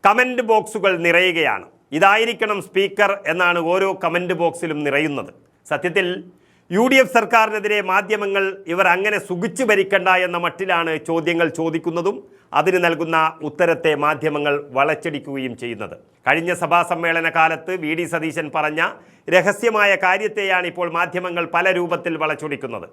Comment ബോക്സുകൾ നിറയുകയാണ്. ഇതായിരിക്കണം speaker എന്നാണ് ഓരോ കമന്റ് ബോക്സിലും നിറയുന്നത്. സത്യത്തിൽ UDF സർക്കാരിനെതിരെ മാധ്യമങ്ങൾ ഇവർ അങ്ങനെ സുഖിച്ചു ഭരിക്കണ്ട എന്ന മട്ടിലാണ് ചോദ്യങ്ങൾ ചോദിക്കുന്നതും അതിന് നൽകുന്ന ഉത്തരത്തെ മാധ്യമങ്ങൾ വളച്ചടിക്കുകയും ചെയ്യുന്നത്. കഴിഞ്ഞ സഭാ സമ്മേളന കാലത്ത് VD സതീശൻ പറഞ്ഞ രഹസ്യമായ കാര്യത്തെയാണ് ഇപ്പോൾ മാധ്യമങ്ങൾ പല രൂപത്തിൽ വളച്ചൊടിക്കുന്നത്.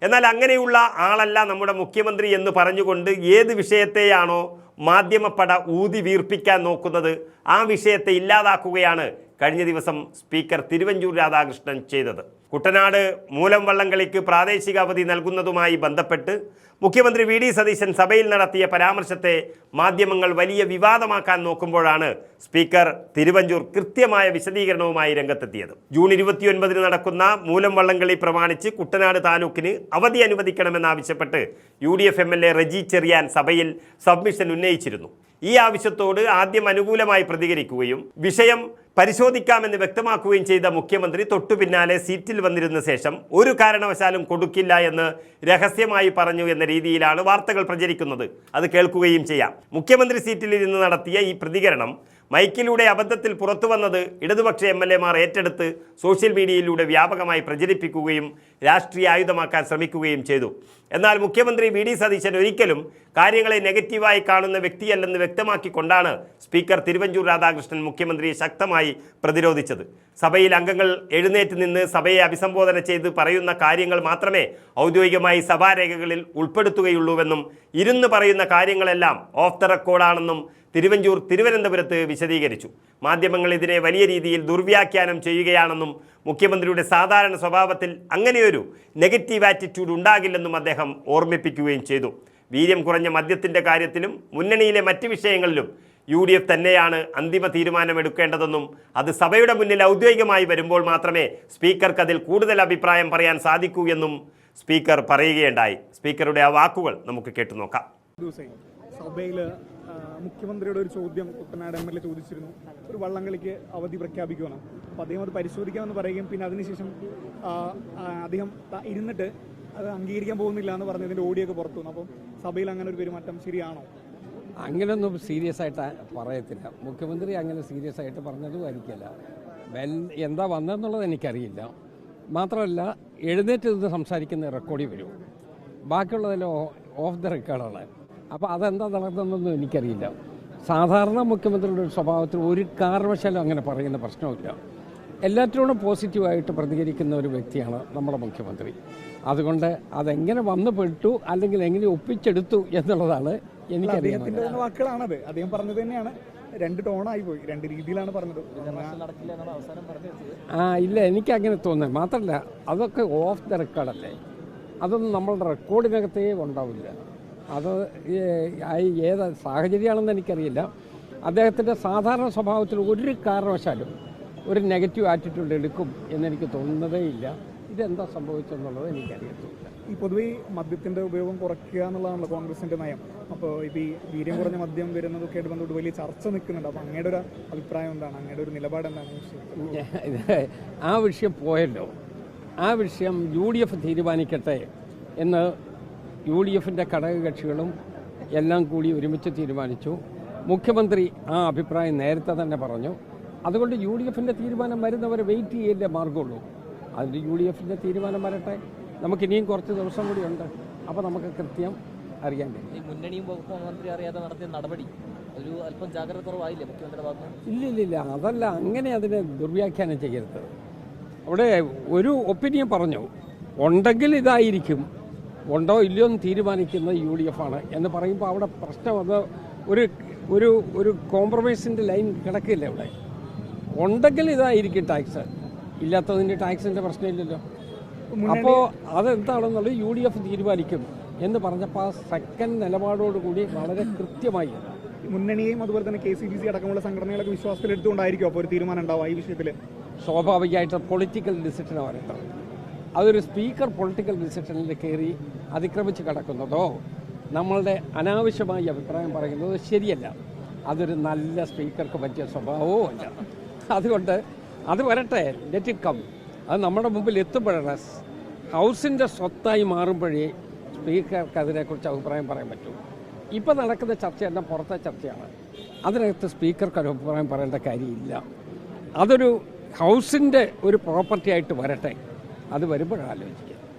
എന്നാൽ അങ്ങനെയുള്ള ആളല്ല നമ്മുടെ മുഖ്യമന്ത്രി എന്ന് പറഞ്ഞുകൊണ്ട് ഏത് വിഷയത്തെയാണോ മാധ്യമപ്പട ഊതി വീർപ്പിക്കാൻ നോക്കുന്നത് ആ വിഷയത്തെ ഇല്ലാതാക്കുകയാണ് കഴിഞ്ഞ ദിവസം സ്പീക്കർ തിരുവഞ്ചൂർ രാധാകൃഷ്ണൻ ചെയ്തത്. കുട്ടനാട് മൂലം വള്ളംകളിക്ക് പ്രാദേശിക അവധി നൽകുന്നതുമായി ബന്ധപ്പെട്ട് മുഖ്യമന്ത്രി VD സതീശൻ സഭയിൽ നടത്തിയ പരാമർശത്തെ മാധ്യമങ്ങൾ വലിയ വിവാദമാക്കാൻ നോക്കുമ്പോഴാണ് സ്പീക്കർ തിരുവഞ്ചൂർ കൃത്യമായ വിശദീകരണവുമായി രംഗത്തെത്തിയത്. ജൂൺ 29 നടക്കുന്ന മൂലം വള്ളംകളി പ്രമാണിച്ച് കുട്ടനാട് താലൂക്കിന് അവധി അനുവദിക്കണമെന്നാവശ്യപ്പെട്ട് UDF MLA റജി ചെറിയാൻ സഭയിൽ സബ്മിഷൻ ഉന്നയിച്ചിരുന്നു. ഈ ആവശ്യത്തോട് ആദ്യം അനുകൂലമായി പ്രതികരിക്കുകയും വിഷയം പരിശോധിക്കാമെന്ന് വ്യക്തമാക്കുകയും ചെയ്ത മുഖ്യമന്ത്രി തൊട്ടു പിന്നാലെ സീറ്റിൽ വന്നിരുന്ന ശേഷം ഒരു കാരണവശാലും കൊടുക്കില്ല എന്ന് രഹസ്യമായി പറഞ്ഞു എന്ന രീതിയിലാണ് വാർത്തകൾ പ്രചരിക്കുന്നത്. അത് കേൾക്കുകയും ചെയ്യാം. മുഖ്യമന്ത്രി സീറ്റിലിരുന്ന് നടത്തിയ ഈ പ്രതികരണം മൈക്കിലൂടെ അബദ്ധത്തിൽ പുറത്തു വന്നത് ഇടതുപക്ഷ MLA-മാർ ഏറ്റെടുത്ത് സോഷ്യൽ മീഡിയയിലൂടെ വ്യാപകമായി പ്രചരിപ്പിക്കുകയും രാഷ്ട്രീയ ആയുധമാക്കാൻ ശ്രമിക്കുകയും ചെയ്തു. എന്നാൽ മുഖ്യമന്ത്രി VD സതീശൻ ഒരിക്കലും കാര്യങ്ങളെ നെഗറ്റീവായി കാണുന്ന വ്യക്തിയല്ലെന്ന് വ്യക്തമാക്കിക്കൊണ്ടാണ് സ്പീക്കർ തിരുവഞ്ചൂർ രാധാകൃഷ്ണൻ മുഖ്യമന്ത്രിയെ ശക്തമായി പ്രതിരോധിച്ചത്. സഭയിൽ അംഗങ്ങൾ എഴുന്നേറ്റ് നിന്ന് സഭയെ അഭിസംബോധന ചെയ്ത് പറയുന്ന കാര്യങ്ങൾ മാത്രമേ ഔദ്യോഗികമായി സഭാരേഖകളിൽ ഉൾപ്പെടുത്തുകയുള്ളൂവെന്നും ഇരുന്ന് പറയുന്ന കാര്യങ്ങളെല്ലാം ഓഫ് ദ റെക്കോർഡാണെന്നും തിരുവഞ്ചൂർ തിരുവനന്തപുരത്ത് വിശദീകരിച്ചു. മാധ്യമങ്ങൾ ഇതിനെ വലിയ രീതിയിൽ ദുർവ്യാഖ്യാനം ചെയ്യുകയാണെന്നും മുഖ്യമന്ത്രിയുടെ സാധാരണ സ്വഭാവത്തിൽ അങ്ങനെയൊരു നെഗറ്റീവ് ആറ്റിറ്റ്യൂഡ് ഉണ്ടാകില്ലെന്നും അദ്ദേഹം ഓർമ്മിപ്പിക്കുകയും ചെയ്തു. വീര്യം കുറഞ്ഞ മദ്യത്തിൻ്റെ കാര്യത്തിലും മുന്നണിയിലെ മറ്റ് വിഷയങ്ങളിലും UDF തന്നെയാണ് അന്തിമ തീരുമാനമെടുക്കേണ്ടതെന്നും അത് സഭയുടെ മുന്നിൽ ഔദ്യോഗികമായി വരുമ്പോൾ മാത്രമേ സ്പീക്കർക്ക് അതിൽ കൂടുതൽ അഭിപ്രായം പറയാൻ സാധിക്കൂ എന്നും സ്പീക്കർ പറയുകയുണ്ടായി. സ്പീക്കറുടെ ആ വാക്കുകൾ നമുക്ക് കേട്ടു നോക്കാം. സഭയിൽ മുഖ്യമന്ത്രിയുടെ ഒരു ചോദ്യം കുട്ടനാട് MLA ചോദിച്ചിരുന്നു. ഒരു വള്ളംകളിക്ക് അവധി പ്രഖ്യാപിക്കുകയാണ്. അപ്പോൾ അദ്ദേഹം അത് പരിശോധിക്കാമെന്ന് പറയുകയും പിന്നെ അതിനുശേഷം അദ്ദേഹം ഇരുന്നിട്ട് അത് അംഗീകരിക്കാൻ പോകുന്നില്ല എന്ന് പറഞ്ഞതിൻ്റെ ഓഡിയൊക്കെ പുറത്തു വന്നു. അപ്പം സഭയിൽ അങ്ങനെ ഒരു പെരുമാറ്റം ശരിയാണോ? അങ്ങനെയൊന്നും സീരിയസ് ആയിട്ട് പറയത്തില്ല. മുഖ്യമന്ത്രി അങ്ങനെ സീരിയസ് ആയിട്ട് പറഞ്ഞതും ആയിരിക്കില്ല. എന്താ വന്നതെന്നുള്ളത് എനിക്കറിയില്ല. മാത്രമല്ല എഴുന്നേറ്റ് നിന്ന് സംസാരിക്കുന്ന റെക്കോർഡിൽ വരും, ബാക്കിയുള്ളതെല്ലാം ഓഫ് ദ റെക്കോർഡാണ്. അപ്പോൾ അതെന്താ നടന്നതെന്നൊന്നും എനിക്കറിയില്ല. സാധാരണ മുഖ്യമന്ത്രിയുടെ ഒരു സ്വഭാവത്തിൽ ഒരു കാരണവശാലും അങ്ങനെ പറയുന്ന പ്രശ്നമില്ല. എല്ലാറ്റിനോടും പോസിറ്റീവായിട്ട് പ്രതികരിക്കുന്ന ഒരു വ്യക്തിയാണ് നമ്മുടെ മുഖ്യമന്ത്രി. അതുകൊണ്ട് അതെങ്ങനെ വന്നു പെട്ടു അല്ലെങ്കിൽ എങ്ങനെ ഒപ്പിച്ചെടുത്തു എന്നുള്ളതാണ് എനിക്കറിയാവുന്നത്. വാക്കുകളാണത് അദ്ദേഹം പറഞ്ഞത് തന്നെയാണ്. രണ്ട് ടോണായി പോയി, രണ്ട് രീതിയിലാണ് പറഞ്ഞത്. ഇല്ല, എനിക്കങ്ങനെ തോന്നുന്നത്. മാത്രമല്ല അതൊക്കെ ഓഫ് ദ റെക്കോർഡല്ലേ, അതൊന്നും നമ്മളുടെ റെക്കോർഡിനകത്തേ ഉണ്ടാവില്ല. അത് ഏത് സാഹചര്യമാണെന്ന് എനിക്കറിയില്ല. അദ്ദേഹത്തിൻ്റെ സാധാരണ സ്വഭാവത്തിൽ ഒരു കാരണവശാലും ഒരു നെഗറ്റീവ് ആറ്റിറ്റ്യൂഡ് എടുക്കും എന്നെനിക്ക് തോന്നുന്നതേ ഇല്ല. ഇതെന്താ സംഭവിച്ചെന്നുള്ളത് എനിക്കറിയത്തില്ല. ഈ പൊതുവെ മദ്യത്തിൻ്റെ ഉപയോഗം കുറയ്ക്കുക എന്നുള്ളതാണല്ലോ കോൺഗ്രസിൻ്റെ നയം. അപ്പോൾ ഇപ്പോൾ ഈ വീര്യം കുറഞ്ഞ മദ്യം വരുന്നതൊക്കെ ആയിട്ട് ബന്ധപ്പെട്ട് വലിയ ചർച്ച നിൽക്കുന്നുണ്ട്. അപ്പോൾ അങ്ങയുടെ ഒരു അഭിപ്രായം എന്താണ്, അങ്ങയുടെ ഒരു നിലപാട് എന്താണ്? ആ വിഷയം പോയല്ലോ. ആ വിഷയം UDF തീരുമാനിക്കട്ടെ എന്ന് UDF-ൻ്റെ ഘടകകക്ഷികളും എല്ലാം കൂടി ഒരുമിച്ച് തീരുമാനിച്ചു. മുഖ്യമന്ത്രി ആ അഭിപ്രായം നേരത്തെ തന്നെ പറഞ്ഞു. അതുകൊണ്ട് UDF-ൻ്റെ തീരുമാനം വരുന്നവരെ വെയിറ്റ് ചെയ്യല്ലേ മാർഗമുള്ളൂ. അതിൻ്റെ UDF-ൻ്റെ തീരുമാനം വരട്ടെ. നമുക്കിനിയും കുറച്ച് ദിവസം കൂടി ഉണ്ട്. അപ്പോൾ നമുക്ക് കൃത്യം അറിയാൻ കഴിയും. ഈ മുന്നണിയും വകുപ്പ് മന്ത്രി അറിയാതെ നടത്തിയ നടപടി ഒരു അല്പം ജാഗ്രത കുറവായില്ലേ മുഖ്യമന്ത്രിയുടെ ഭാഗത്ത്? ഇല്ല, അതല്ല, അങ്ങനെ അതിനെ ദുർവ്യാഖ്യാനം ചെയ്യരുത്. അവിടെ ഒരു ഒപ്പീനിയൻ പറഞ്ഞു, ഉണ്ടെങ്കിൽ ഇതായിരിക്കും, ഉണ്ടോ ഇല്ലയോ എന്ന് തീരുമാനിക്കുന്നത് UDF-ആണ് എന്ന് പറയുമ്പോൾ അവിടെ പ്രശ്നം അത് ഒരു കോംപ്രമൈസിൻ്റെ ലൈൻ കിടക്കില്ല. അവിടെ ഉണ്ടെങ്കിൽ ഇതായിരിക്കും ടാക്സ്, ഇല്ലാത്തതിൻ്റെ ടാക്സിൻ്റെ പ്രശ്നമില്ലല്ലോ. അപ്പോൾ അതെന്താണെന്നുള്ളത് UDF തീരുമാനിക്കും എന്ന് പറഞ്ഞപ്പോൾ ആ സെക്കൻഡ് നിലപാടോടുകൂടി വളരെ കൃത്യമായി മുന്നണിയെയും അതുപോലെ തന്നെ KCBC അടക്കമുള്ള സംഘടനകളൊക്കെ വിശ്വാസത്തിലെടുത്തുകൊണ്ടായിരിക്കും അപ്പോൾ ഒരു തീരുമാനം ഉണ്ടാവുക ഈ വിഷയത്തിൽ. സ്വാഭാവികമായിട്ട് പൊളിറ്റിക്കൽ ഡിസിഷനാണ് വരേണ്ടത്. അതൊരു സ്പീക്കർ പൊളിറ്റിക്കൽ ഡിസിഷനിൽ കയറി അതിക്രമിച്ച് കിടക്കുന്നതോ നമ്മളുടെ അനാവശ്യമായി അഭിപ്രായം പറയുന്നത് ശരിയല്ല. അതൊരു നല്ല സ്പീക്കർക്ക് പറ്റിയ സ്വഭാവവും അല്ല. അതുകൊണ്ട് അത് വരട്ടെ, ലെറ്റ് ഇറ്റ് കം. അത് നമ്മുടെ മുമ്പിൽ എത്തുമ്പോഴാണ് ഹൗസിൻ്റെ സ്വത്തായി മാറുമ്പോഴേ സ്പീക്കർക്ക് അതിനെക്കുറിച്ച് അഭിപ്രായം പറയാൻ പറ്റൂ. ഇപ്പോൾ നടക്കുന്ന ചർച്ച തന്നെ പുറത്തെ ചർച്ചയാണ്. അതിനകത്ത് സ്പീക്കർക്ക് ഒരു അഭിപ്രായം പറയേണ്ട കാര്യമില്ല. അതൊരു ഹൗസിൻ്റെ ഒരു പ്രോപ്പർട്ടി ആയിട്ട് വരട്ടെ, അത് വരുമ്പോഴാലോചിക്കാം.